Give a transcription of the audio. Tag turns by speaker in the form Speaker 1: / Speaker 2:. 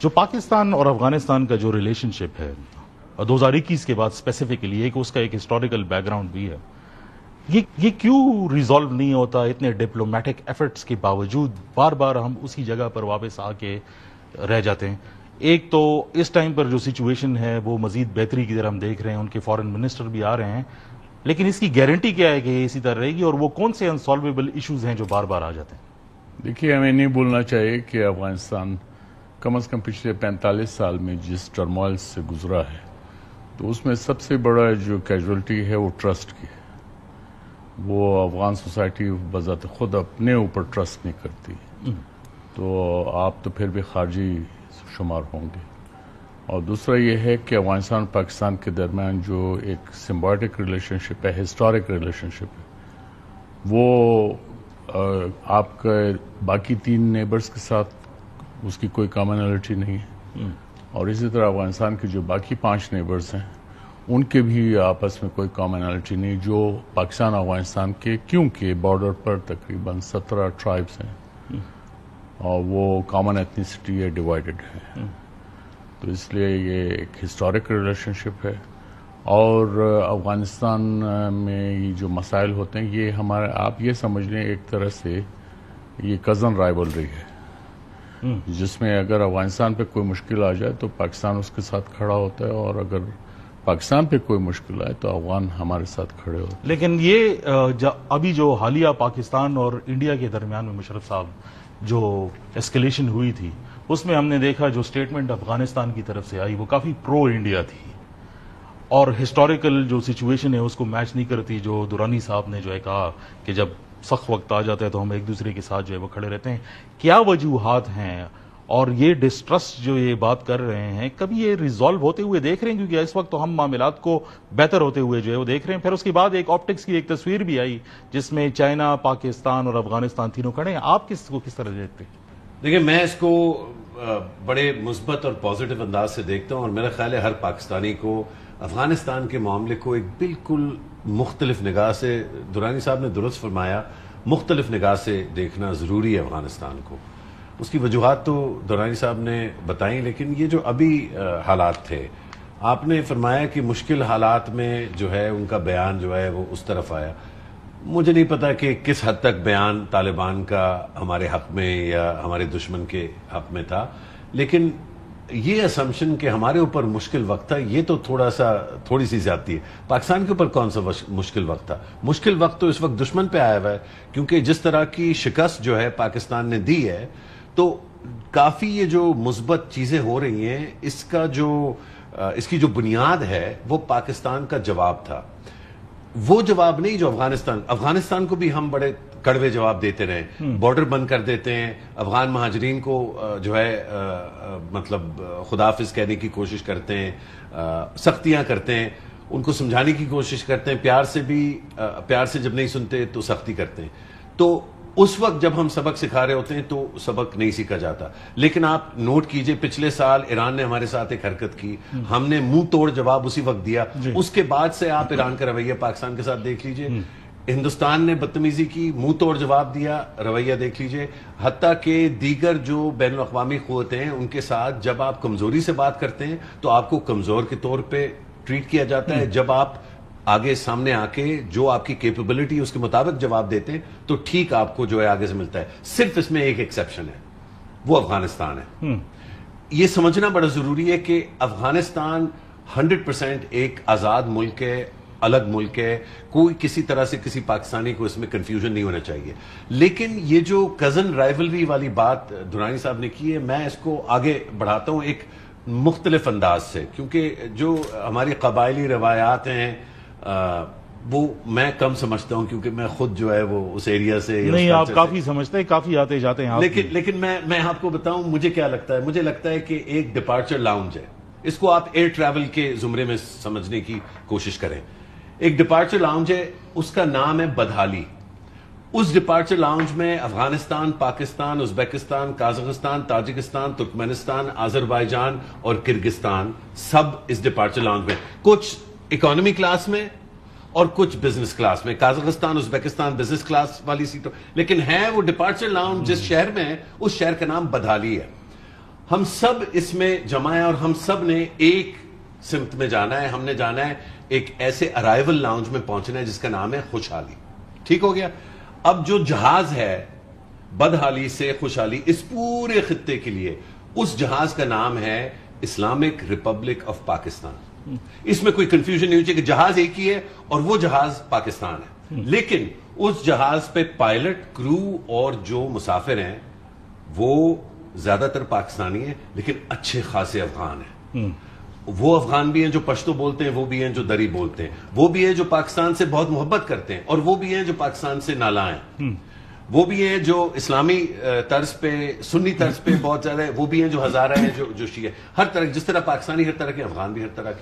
Speaker 1: جو پاکستان اور افغانستان کا جو ریلیشن شپ ہے 2021 کے بعد اسپیسیفکلی اس کا ایک ہسٹوریکل بیک گراؤنڈ بھی ہے، یہ کیوں ریزالو نہیں ہوتا؟ اتنے ڈپلومیٹک ایفرٹس کے باوجود بار بار ہم اسی جگہ پر واپس آ کے رہ جاتے ہیں۔ ایک تو اس ٹائم پر جو سچویشن ہے وہ مزید بہتری کی طرح ہم دیکھ رہے ہیں، ان کے فارن منسٹر بھی آ رہے ہیں، لیکن اس کی گارنٹی کیا ہے کہ یہ اسی طرح رہے گی؟ اور وہ کون سے انسالویبل ایشوز ہیں جو بار بار آ جاتے ہیں؟
Speaker 2: دیکھیے، ہمیں نہیں بولنا چاہیے کہ افغانستان کم از کم پچھلے 45 سال میں جس ٹرموائل سے گزرا ہے تو اس میں سب سے بڑا جو کیجولٹی ہے وہ ٹرسٹ کی ہے۔ وہ افغان سوسائٹی بذات خود اپنے اوپر ٹرسٹ نہیں کرتی، تو آپ تو پھر بھی خارجی شمار ہوں گے۔ اور دوسرا یہ ہے کہ افغانستان پاکستان کے درمیان جو ایک سمبائوٹک ریلیشن شپ ہے، ہسٹورک ریلیشن شپ ہے، وہ آپ کا باقی 3 نیبرز کے ساتھ اس کی کوئی کامنلٹی نہیں ہے، اور اسی طرح افغانستان کے جو باقی 5 نیبرز ہیں ان کے بھی آپس میں کوئی کامنلٹی نہیں جو پاکستان افغانستان کے، کیونکہ بارڈر پر تقریباً 17 ٹرائبس ہیں اور وہ کامن ایتھنیسٹی ہے، ڈیوائیڈڈ ہے، تو اس لیے یہ ایک ہسٹورک ریلیشن شپ ہے۔ اور افغانستان میں یہ جو مسائل ہوتے ہیں یہ ہمارے، آپ یہ سمجھ لیں ایک طرح سے یہ کزن رائیولری ہے، جس میں اگر افغانستان پہ کوئی مشکل آ جائے تو پاکستان اس کے ساتھ کھڑا ہوتا ہے، اور اگر پاکستان پہ کوئی مشکل آئے تو افغان ہمارے ساتھ کھڑے ہوتے ہیں۔
Speaker 1: لیکن یہ ابھی جو حالیہ پاکستان اور انڈیا کے درمیان میں مشرف صاحب جو ایسکیلیشن ہوئی تھی، اس میں ہم نے دیکھا جو سٹیٹمنٹ افغانستان کی طرف سے آئی وہ کافی پرو انڈیا تھی، اور ہسٹوریکل جو سچویشن ہے اس کو میچ نہیں کرتی جو درانی صاحب نے جو ہے کہا کہ جب سخت وقت آ جاتا ہے تو ہم ایک دوسرے کے ساتھ جو ہے وہ کھڑے رہتے ہیں۔ کیا وجوہات ہیں؟ اور یہ ڈسٹرسٹ جو یہ بات کر رہے ہیں، کبھی یہ ریزالو ہوتے ہوئے دیکھ رہے ہیں؟ کیونکہ اس وقت تو ہم معاملات کو بہتر ہوتے ہوئے جو ہے وہ دیکھ رہے ہیں، پھر اس کے بعد ایک آپٹکس کی ایک تصویر بھی آئی جس میں چائنا، پاکستان اور افغانستان تینوں کھڑے ہیں۔ آپ کس کو کس طرح دیکھتے ہیں؟
Speaker 3: دیکھیں، میں اس کو بڑے مثبت اور پازیٹیو انداز سے دیکھتا ہوں، اور میرا خیال ہے ہر پاکستانی کو افغانستان کے معاملے کو ایک بالکل مختلف نگاہ سے، درانی صاحب نے درست فرمایا، مختلف نگاہ سے دیکھنا ضروری ہے افغانستان کو۔ اس کی وجوہات تو درانی صاحب نے بتائیں، لیکن یہ جو ابھی حالات تھے، آپ نے فرمایا کہ مشکل حالات میں جو ہے ان کا بیان جو ہے وہ اس طرف آیا۔ مجھے نہیں پتا کہ کس حد تک بیان طالبان کا ہمارے حق میں یا ہمارے دشمن کے حق میں تھا، لیکن یہ اسمپشن کہ ہمارے اوپر مشکل وقت تھا، یہ تو تھوڑی سی زیادتی ہے۔ پاکستان کے اوپر کون سا مشکل وقت تھا؟ مشکل وقت تو اس وقت دشمن پہ آیا ہوا ہے، کیونکہ جس طرح کی شکست جو ہے پاکستان نے دی ہے، تو کافی یہ جو مثبت چیزیں ہو رہی ہیں، اس کی جو بنیاد ہے وہ پاکستان کا جواب تھا۔ وہ جواب نہیں جو افغانستان کو بھی ہم بڑے کڑوے جواب دیتے رہے، بارڈر بند کر دیتے ہیں، افغان مہاجرین کو جو ہے مطلب خداحافظ کہنے کی کوشش کرتے ہیں، سختیاں کرتے ہیں، ان کو سمجھانے کی کوشش کرتے ہیں، پیار سے جب نہیں سنتے تو سختی کرتے ہیں۔ تو اس وقت جب ہم سبق سکھا رہے ہوتے ہیں تو سبق نہیں سیکھا جاتا۔ لیکن آپ نوٹ کیجئے، پچھلے سال ایران نے ہمارے ساتھ ایک حرکت کی، ہم نے منہ توڑ جواب اسی وقت دیا، اس کے بعد سے آپ ایران کا رویہ پاکستان کے ساتھ دیکھ لیجئے۔ ہندوستان نے بدتمیزی کی، منہ توڑ جواب دیا، رویہ دیکھ لیجئے۔ حتیٰ کہ دیگر جو بین الاقوامی قوتیں ہیں ان کے ساتھ جب آپ کمزوری سے بات کرتے ہیں تو آپ کو کمزور کے طور پہ ٹریٹ کیا جاتا ہے، جب آپ آگے سامنے آ کے جو آپ کی کیپیبلٹی اس کے مطابق جواب دیتے ہیں تو ٹھیک آپ کو جو ہے آگے سے ملتا ہے۔ صرف اس میں ایک ایکسیپشن ہے، وہ افغانستان ہے۔ یہ سمجھنا بڑا ضروری ہے کہ افغانستان 100% ایک آزاد ملک ہے، الگ ملک ہے، کوئی کسی طرح سے کسی پاکستانی کو اس میں کنفیوژن نہیں ہونا چاہیے۔ لیکن یہ جو کزن رائیولری والی بات درانی صاحب نے کی ہے، میں اس کو آگے بڑھاتا ہوں ایک مختلف انداز سے، کیونکہ جو ہماری قبائلی روایات ہیں وہ میں کم سمجھتا ہوں، کیونکہ میں خود جو ہے وہ اس ایریا سے
Speaker 1: نہیں، آپ کافی سمجھتے ہیں، کافی آتے جاتے ہیں۔
Speaker 3: لیکن میں آپ کو بتاؤں مجھے کیا لگتا ہے۔ مجھے لگتا ہے کہ ایک ڈپارچر لاؤنج ہے، اس کو آپ ایئر ٹریول کے زمرے میں سمجھنے کی کوشش کریں۔ ایک ڈپارچر لاؤنج ہے، اس کا نام ہے بدحالی۔ اس ڈپارچر لاؤنج میں Afghanistan, Pakistan, Uzbekistan, Kazakhstan, Tajikistan, ترکمنستان، Azerbaijan اور کرگستان سب اس ڈپارچر لاؤنج میں، کچھ اکانومی کلاس میں اور کچھ بزنس کلاس میں۔ قازقستان، ازبیکستان بزنس کلاس والی سیٹوں، لیکن ہے وہ ڈپارچر لاؤنج جس شہر میں ہے، اس شہر کا نام بدحالی ہے۔ ہم سب اس میں جمع ہیں اور ہم سب نے ایک سمت میں جانا ہے. ہم نے جانا ہے ایک ایسے ارائیول لاؤنج میں پہنچنا ہے جس کا نام ہے خوشحالی. ٹھیک ہو گیا؟ اب جو جہاز ہے بدحالی سے خوشحالی اس پورے خطے کے لیے، اس جہاز کا نام ہے اسلامک ریپبلک آف پاکستان. اس میں کوئی کنفیوژن نہیں ہو چاہیے کہ جہاز ایک ہی ہے اور وہ جہاز پاکستان ہے، لیکن اس جہاز پہ پائلٹ، کرو اور جو مسافر ہیں وہ زیادہ تر پاکستانی ہیں لیکن اچھے خاصے افغان ہیں. وہ افغان بھی ہیں جو پشتو بولتے ہیں، وہ بھی ہیں جو دری بولتے ہیں، وہ بھی ہیں جو پاکستان سے بہت محبت کرتے ہیں، اور وہ بھی ہیں جو پاکستان سے نالاں ہیں، وہ بھی ہیں جو اسلامی طرز پہ، سنی طرز پہ بہت زیادہ ہے، وہ بھی ہیں جو ہزارہ ہیں جو شیعہ. ہر طرح، جس طرح پاکستانی ہر طرح کے، افغان بھی ہر طرح کے.